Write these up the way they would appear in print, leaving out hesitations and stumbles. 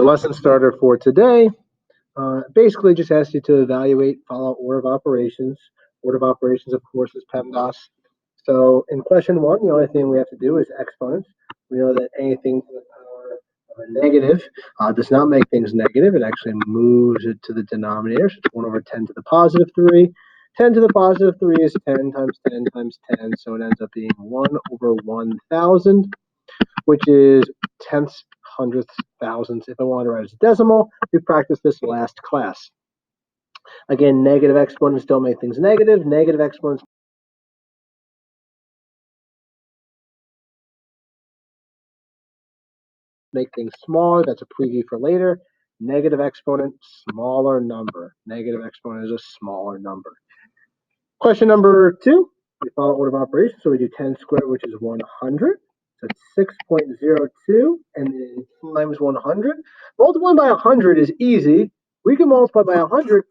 The lesson starter for today basically just asks you to evaluate, follow order of operations. Order of operations, of course, is PEMDAS. So in question one, the only thing we have to do is exponents. We know that anything to the power of a negative does not make things negative. It actually moves it to the denominator. So it's 1 over 10 to the positive 3. 10 to the positive 3 is 10 times 10 times 10. So it ends up being 1 over 1,000, which is tenths, hundredths, thousandths. If I want to write as a decimal, we practiced this last class. Again, negative exponents don't make things negative. Negative exponents make things smaller. That's a preview for later. Negative exponent, smaller number. Negative exponent is a smaller number. Question number 2, we follow order of operations. So we do 10 squared, which is 100. So it's 6.02, and then times 100. Multiplying by 100 is easy. We can multiply by 100.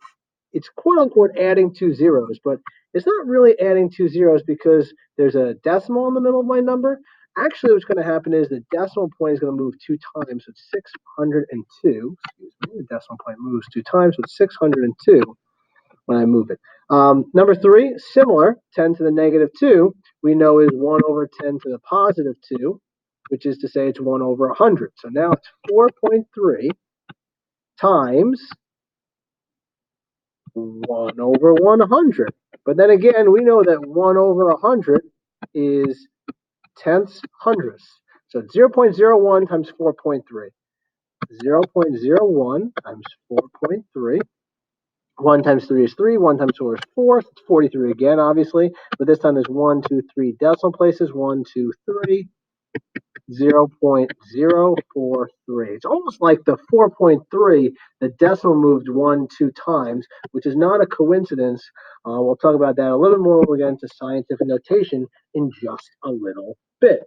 It's quote-unquote adding 2 zeros, but it's not really adding 2 zeros because there's a decimal in the middle of my number. Actually, what's going to happen is the decimal point is going to move 2 times, so it's 602. Excuse me, the decimal point moves 2 times, so it's 602 when I move it. Number 3, similar, 10 to the negative 2, we know is 1 over 10 to the positive 2, which is to say it's 1 over 100. So now it's 4.3 times 1 over 100. But then again, we know that 1 over 100 is tenths, hundredths. So 0.01 times 4.3. 0.01 times 4.3. 1 times 3 is 3. 1 times 4 is 4. It's 43 again, obviously. But this time there's 1, 2, 3 decimal places. 1, 2, 3. 0.043. It's almost like the 4.3, the decimal moved 1, 2 times, which is not a coincidence. We'll talk about that a little bit more when we get into scientific notation in just a little bit.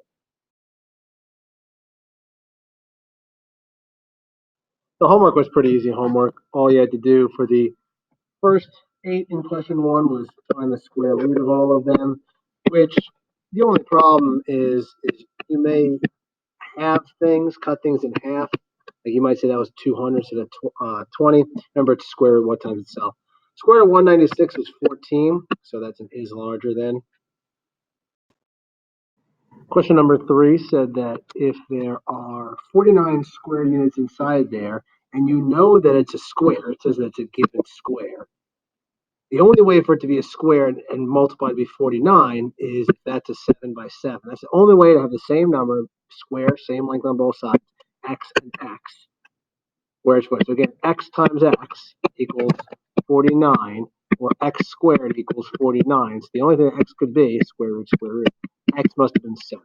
The homework was pretty easy homework. All you had to do for the first 8 in question 1 was find the square root of all of them, which the only problem is you may have things, cut things in half. Like you might say that was 200 instead of 20. Remember, it's square root what times itself. Square root of 196 is 14, so that's an is larger than. Question number 3 said that if there are 49 square units inside there, and you know that it's a square, it says that it's a given square. The only way for it to be a square and multiplied by 49 is if that's a 7 by 7. That's the only way to have the same number, square, same length on both sides, x and x. Where it's squared. So again, x times x equals 49, or x squared equals 49. So the only thing that x could be is square root, square root. X must have been 7.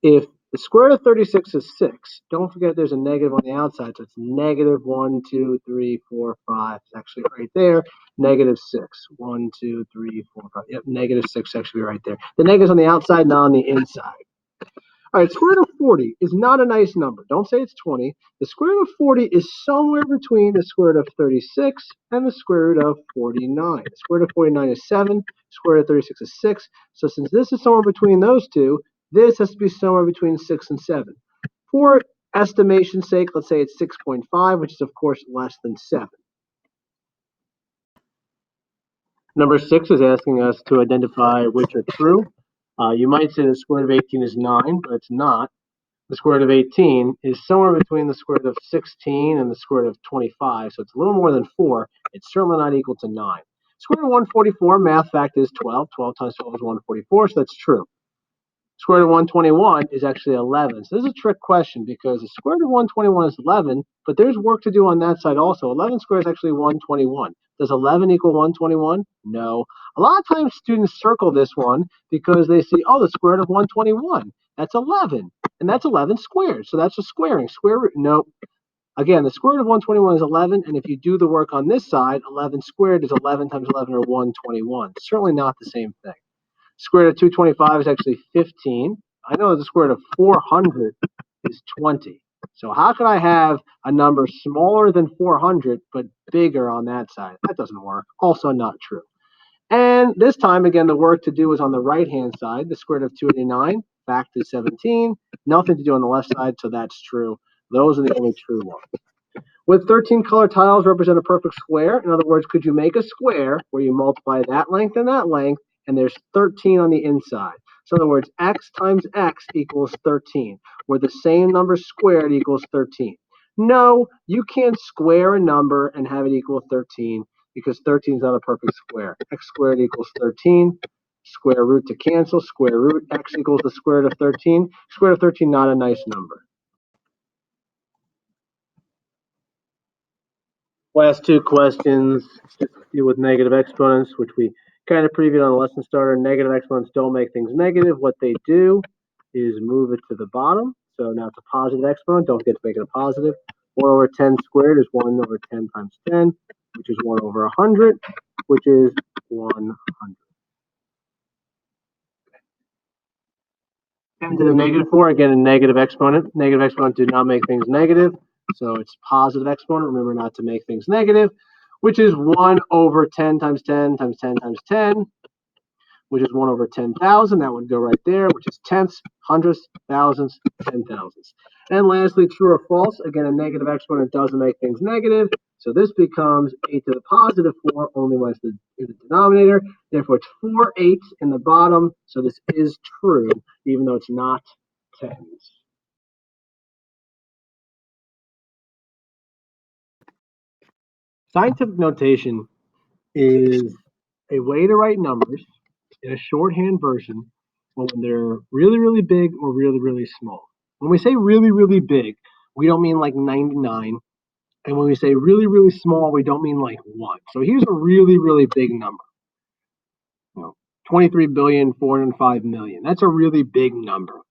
If the square root of 36 is 6, don't forget there's a negative on the outside, so it's negative 1, 2, 3, 4, 5. It's actually right there. Negative 6. 1, 2, 3, 4, 5. Yep, negative 6 actually right there. The negative's on the outside, not on the inside. All right, square root of 40 is not a nice number. Don't say it's 20. The square root of 40 is somewhere between the square root of 36 and the square root of 49. The square root of 49 is 7. Square root of 36 is 6. So since this is somewhere between those two, this has to be somewhere between 6 and 7. For estimation's sake, let's say it's 6.5, which is, of course, less than 7. Number 6 is asking us to identify which are true. You might say the square root of 18 is 9, but it's not. The square root of 18 is somewhere between the square root of 16 and the square root of 25, so it's a little more than 4. It's certainly not equal to 9. Square root of 144, math fact, is 12. 12 times 12 is 144, so that's true. Square root of 121 is actually 11. So this is a trick question because the square root of 121 is 11, but there's work to do on that side also. 11 squared is actually 121. Does 11 equal 121? No. A lot of times students circle this one because they see, oh, the square root of 121. That's 11. And that's 11 squared. So that's a squaring. Square root, no. Again, the square root of 121 is 11. And if you do the work on this side, 11 squared is 11 times 11 or 121. Certainly not the same thing. Square root of 225 is actually 15. I know the square root of 400 is 20. So how can I have a number smaller than 400 but bigger on that side? That doesn't work. Also not true. And this time, again, the work to do is on the right-hand side. The square root of 289, fact is 17. Nothing to do on the left side, so that's true. Those are the only true ones. With 13 colored tiles represent a perfect square. In other words, could you make a square where you multiply that length and there's 13 on the inside? So in other words, x times x equals 13, where the same number squared equals 13. No, you can't square a number and have it equal 13 because 13 is not a perfect square. X squared equals 13. Square root to cancel. Square root x equals the square root of 13. Square root of 13, not a nice number. Last two questions deal with negative exponents, which we kind of previewed on the lesson starter. Negative exponents don't make things negative. What they do is move it to the bottom. So now it's a positive exponent. Don't forget to make it a positive. 1 over 10 squared is 1 over 10 times 10, which is 1 over 100, which is 100. 10 to the negative 4, again, a negative exponent. Negative exponents do not make things negative. So it's positive exponent. Remember not to make things negative, which is 1 over 10 times 10 times 10 times 10, which is 1 over 10,000. That would go right there, which is tenths, hundredths, thousandths, 10,000ths. And lastly, true or false. Again, a negative exponent doesn't make things negative. So this becomes 8 to the positive 4, only when it's in the denominator. Therefore, it's 4 eighths in the bottom. So this is true, even though it's not tens. Scientific notation is a way to write numbers in a shorthand version when they're really, really big or really, really small. When we say really, really big, we don't mean like 99. And when we say really, really small, we don't mean like 1. So here's a really, really big number. 23,405,000,000. That's a really big number.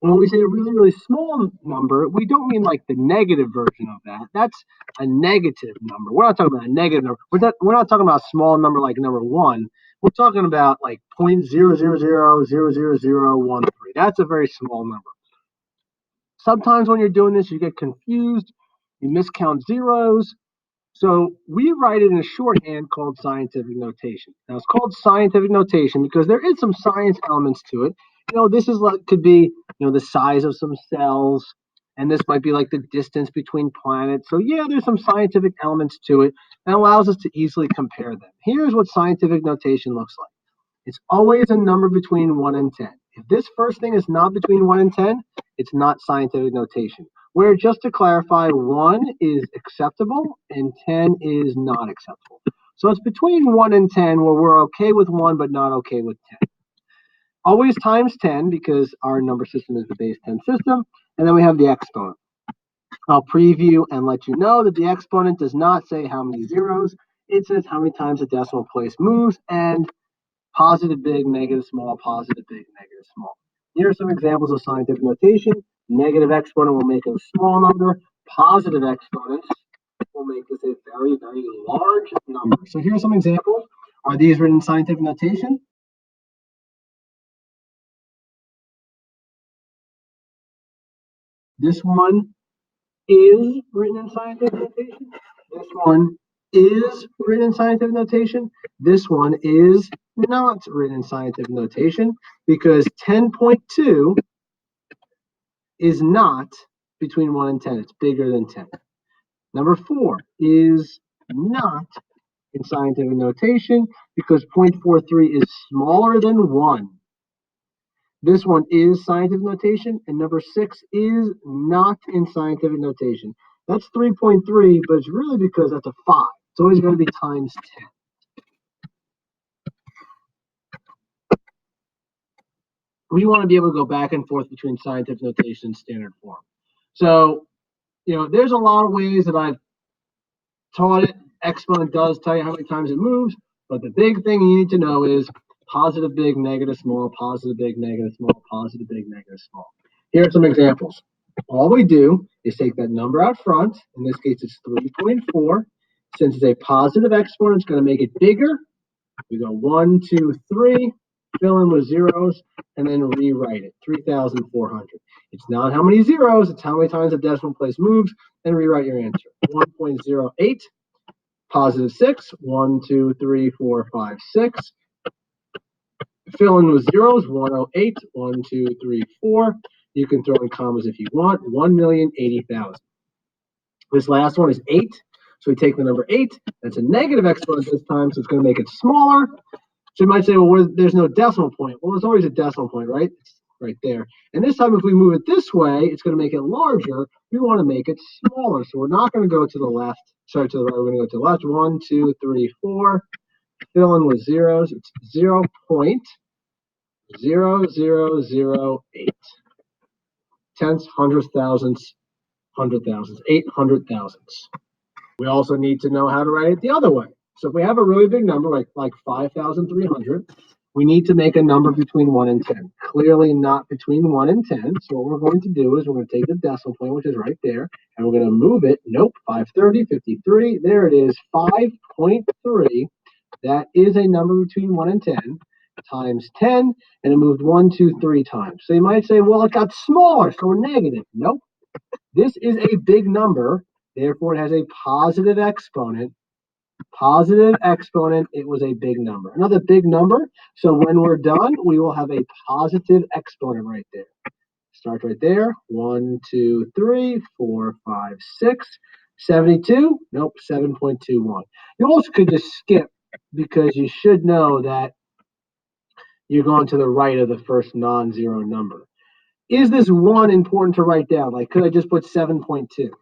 When we say a really, really small number, we don't mean like the negative version of that. That's a negative number. We're not talking about a negative number. We're not talking about a small number like number 1. We're talking about like 0.000000013. That's a very small number. Sometimes when you're doing this, you get confused. You miscount zeros. So we write it in a shorthand called scientific notation. Now it's called scientific notation because there is some science elements to it. This is like could be, the size of some cells, and this might be like the distance between planets. So yeah, there's some scientific elements to it that allows us to easily compare them. Here's what scientific notation looks like. It's always a number between 1 and 10. If this first thing is not between 1 and 10, it's not scientific notation. Where, just to clarify, 1 is acceptable and 10 is not acceptable. So it's between 1 and 10 where we're okay with 1 but not okay with 10. Always times 10 because our number system is the base 10 system. And then we have the exponent. I'll preview and let you know that the exponent does not say how many zeros. It says how many times the decimal place moves and positive, big, negative, small, positive, big, negative, small. Here are some examples of scientific notation. Negative exponent will make a small number. Positive exponents will make this a very, very large number. So here are some examples. Are these written in scientific notation? This one is written in scientific notation. This one is written in scientific notation. This one is not written in scientific notation because 10.2 is not between 1 and 10. It's bigger than 10. Number 4 is not in scientific notation because 0.43 is smaller than 1. This one is scientific notation, and number 6 is not in scientific notation. That's 3.3, but it's really because that's a 5. It's always going to be times 10. We want to be able to go back and forth between scientific notation and standard form. So, there's a lot of ways that I've taught it. Exponent does tell you how many times it moves, but the big thing you need to know is positive, big, negative, small, positive, big, negative, small, positive, big, negative, small. Here are some examples. All we do is take that number out front. In this case, it's 3.4. Since it's a positive exponent, it's going to make it bigger. We go 1, 2, 3, fill in with zeros, and then rewrite it, 3,400. It's not how many zeros, it's how many times the decimal place moves, and rewrite your answer. 1.08, positive 6, 1, 2, 3, 4, 5, 6. Fill in with zeros, 108, 1, 2, 3, 4. You can throw in commas if you want. 1,080,000. This last one is 8. So we take the number 8. That's a negative exponent this time, so it's going to make it smaller. So you might say, well, there's no decimal point. Well, there's always a decimal point, right? It's right there. And this time, if we move it this way, it's going to make it larger. We want to make it smaller. So we're not going to go to the left. Sorry, to the right. We're going to go to the left. 1, 2, 3, 4. Fill in with zeros. It's 0.0008. Tenths, hundredths, thousandths, 800,000. We also need to know how to write it the other way. So if we have a really big number like 5,300, we need to make a number between 1 and 10. Clearly not between 1 and 10. So what we're going to do is we're going to take the decimal point, which is right there, and we're going to move it. Nope, 530, 53. There it is, 5.3. That is a number between 1 and 10 times 10, and it moved 1, 2, 3 times. So you might say, well, it got smaller, so we're negative. Nope. This is a big number. Therefore, it has a positive exponent. Positive exponent, it was a big number. Another big number. So when we're done, we will have a positive exponent right there. Start right there. 1, 2, 3, 4, 5, 6, 72. Nope, 7.21. You also could just skip because you should know that you're going to the right of the first non-zero number. Is this 1 important to write down? Like, could I just put 7.2?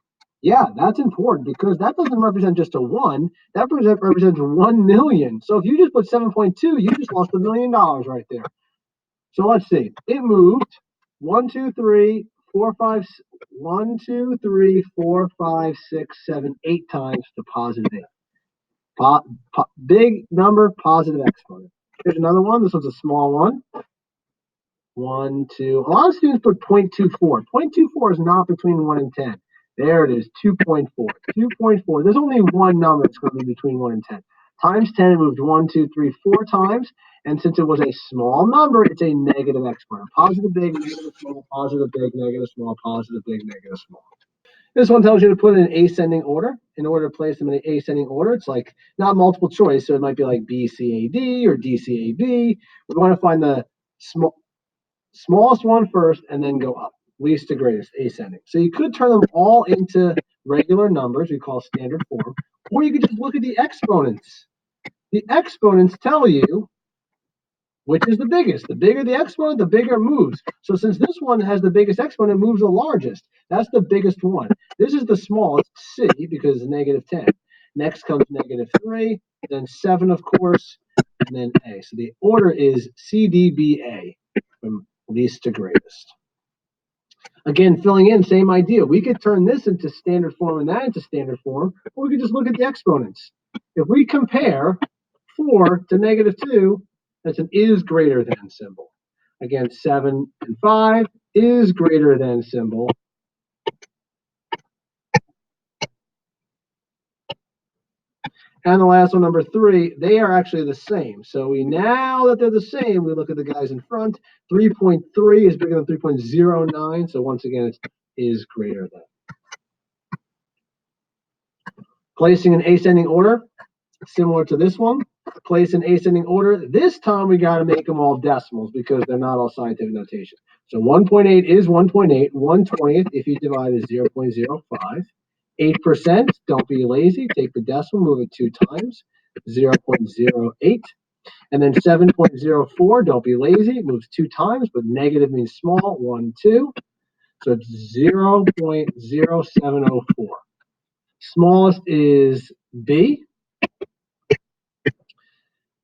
Yeah, that's important because that doesn't represent just a 1. That represents 1 million. So if you just put 7.2, you just lost $1 million right there. So let's see. It moved 1, 2, 3, 4, 5, 1, 2, 3, 4, 5, 6, 7, 8 times to positive 8. Big number, positive exponent. Here's another one. This one's a small one. 1, 2. A lot of students put 0.24. 0.24 is not between 1 and 10. There it is, 2.4. 2.4. There's only one number that's going to be between 1 and 10. Times 10, it moved 1, 2, 3, 4 times. And since it was a small number, it's a negative exponent. Positive big, negative small, positive big, negative small, positive big, negative small. This one tells you to put in an ascending order. In order to place them in an ascending order, it's like not multiple choice. So it might be like B, C, A, D or D, C, A, B. We want to find the smallest one first and then go up, least to greatest, ascending. So you could turn them all into regular numbers, we call standard form, or you could just look at the exponents. The exponents tell you which is the biggest. The bigger the exponent, the bigger it moves. So since this one has the biggest exponent, it moves the largest. That's the biggest one. This is the smallest, C, because it's negative 10. Next comes negative 3, then 7, of course, and then A. So the order is C, D, B, A, from least to greatest. Again, filling in, same idea. We could turn this into standard form and that into standard form, or we could just look at the exponents. If we compare 4 to negative 2, that's an is greater than symbol. Again, 7 and 5 is greater than symbol. And the last one, number 3, they are actually the same. So now that they're the same, we look at the guys in front. 3.3 is bigger than 3.09. So once again, it is greater than. Placing an ascending order, similar to this one. Place an ascending order. This time we got to make them all decimals because they're not all scientific notation. So 1.8 is 1.8. 1/20th, if you divide, is 0.05. 8%, don't be lazy. Take the decimal, move it 2 times, 0.08. And then 7.04, don't be lazy. It moves 2 times, but negative means small, 1, 2. So it's 0.0704. Smallest is B.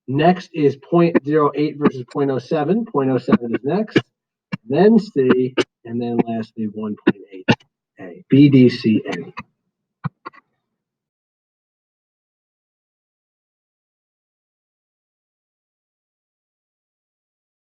Next is 0.08 versus 0.07. 0.07 is next, then C, and then lastly 1.8A. B, D, C, A.